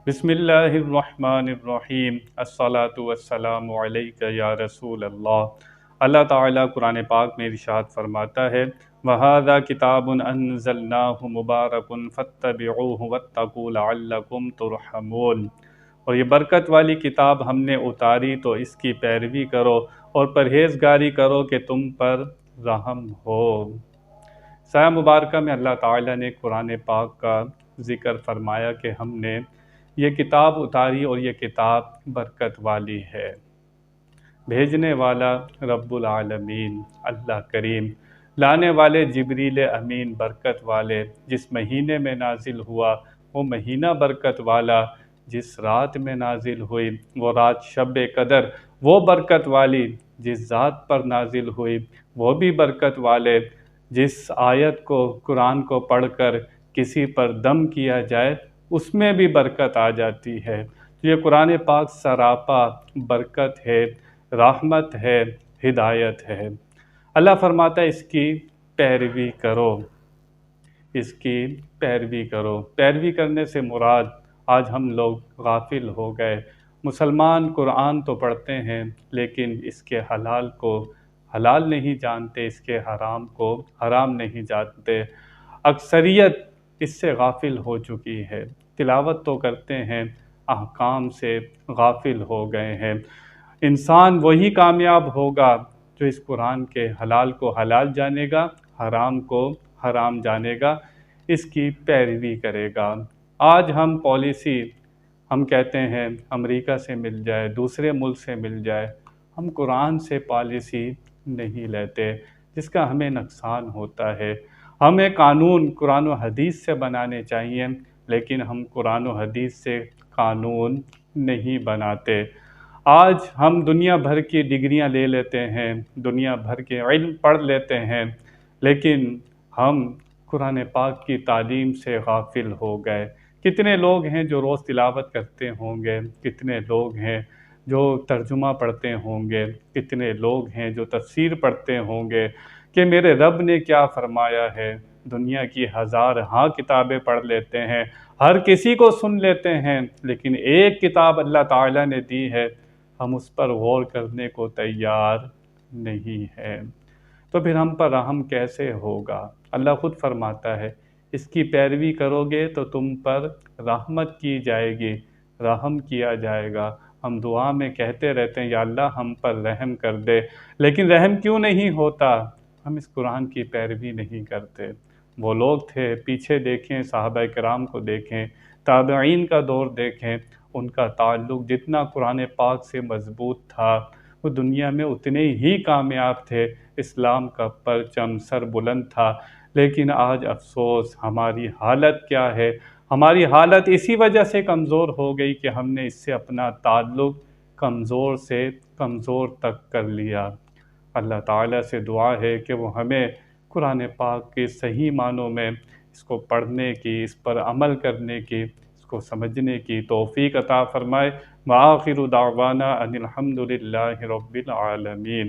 بسم اللہ الرحمن الرحیم الصلاۃ والسلام علیک یا رسول اللہ۔ اللہ تعالیٰ قرآن پاک میں ارشاد فرماتا ہے وَهَذَا كِتَابٌ أَنزَلْنَاهُ مُبَارَكٌ فَاتَّبِعُوهُ وَاتَّقُوا لَعَلَّكُمْ تُرْحَمُونَ۔ اور یہ برکت والی کتاب ہم نے اتاری تو اس کی پیروی کرو اور پرہیزگاری کرو کہ تم پر رحم ہو۔ سایہ مبارکہ میں اللہ تعالیٰ نے قرآن پاک کا ذکر فرمایا کہ ہم نے یہ کتاب اتاری اور یہ کتاب برکت والی ہے۔ بھیجنے والا رب العالمین اللہ کریم، لانے والے جبریل امین برکت والے، جس مہینے میں نازل ہوا وہ مہینہ برکت والا، جس رات میں نازل ہوئی وہ رات شب قدر وہ برکت والی، جس ذات پر نازل ہوئی وہ بھی برکت والے، جس آیت کو قرآن کو پڑھ کر کسی پر دم کیا جائے اس میں بھی برکت آ جاتی ہے۔ تو یہ قرآن پاک سراپا برکت ہے، رحمت ہے، ہدایت ہے۔ اللہ فرماتا ہے اس کی پیروی کرو، اس کی پیروی کرو۔ پیروی کرنے سے مراد آج ہم لوگ غافل ہو گئے۔ مسلمان قرآن تو پڑھتے ہیں لیکن اس کے حلال کو حلال نہیں جانتے، اس کے حرام کو حرام نہیں جانتے۔ اکثریت اس سے غافل ہو چکی ہے۔ تلاوت تو کرتے ہیں، احکام سے غافل ہو گئے ہیں۔ انسان وہی کامیاب ہوگا جو اس قرآن کے حلال کو حلال جانے گا، حرام کو حرام جانے گا، اس کی پیروی کرے گا۔ آج ہم پالیسی ہم کہتے ہیں امریکہ سے مل جائے، دوسرے ملک سے مل جائے، ہم قرآن سے پالیسی نہیں لیتے، جس کا ہمیں نقصان ہوتا ہے۔ ہمیں قانون قرآن و حدیث سے بنانے چاہیے لیکن ہم قرآن و حدیث سے قانون نہیں بناتے۔ آج ہم دنیا بھر کی ڈگریاں لے لیتے ہیں، دنیا بھر کے علم پڑھ لیتے ہیں لیکن ہم قرآن پاک کی تعلیم سے غافل ہو گئے۔ کتنے لوگ ہیں جو روز تلاوت کرتے ہوں گے، کتنے لوگ ہیں جو ترجمہ پڑھتے ہوں گے، کتنے لوگ ہیں جو تفسیر پڑھتے ہوں گے کہ میرے رب نے کیا فرمایا ہے۔ دنیا کی ہزارہا کتابیں پڑھ لیتے ہیں، ہر کسی کو سن لیتے ہیں، لیکن ایک کتاب اللہ تعالیٰ نے دی ہے، ہم اس پر غور کرنے کو تیار نہیں ہیں۔ تو پھر ہم پر رحم کیسے ہوگا؟ اللہ خود فرماتا ہے اس کی پیروی کرو گے تو تم پر رحمت کی جائے گی، رحم کیا جائے گا۔ ہم دعا میں کہتے رہتے ہیں یا اللہ ہم پر رحم کر دے، لیکن رحم کیوں نہیں ہوتا؟ ہم اس قرآن کی پیروی نہیں کرتے۔ وہ لوگ تھے، پیچھے دیکھیں، صحابہ کرام کو دیکھیں، تابعین کا دور دیکھیں، ان کا تعلق جتنا قرآن پاک سے مضبوط تھا وہ دنیا میں اتنے ہی کامیاب تھے، اسلام کا پرچم سر بلند تھا۔ لیکن آج افسوس ہماری حالت کیا ہے؟ ہماری حالت اسی وجہ سے کمزور ہو گئی کہ ہم نے اس سے اپنا تعلق کمزور سے کمزور تک کر لیا۔ اللہ تعالیٰ سے دعا ہے کہ وہ ہمیں قرآن پاک کے صحیح معنوں میں اس کو پڑھنے کی، اس پر عمل کرنے کی، اس کو سمجھنے کی توفیق عطا فرمائے۔ وآخر دعوانا ان الحمد للہ رب العالمین۔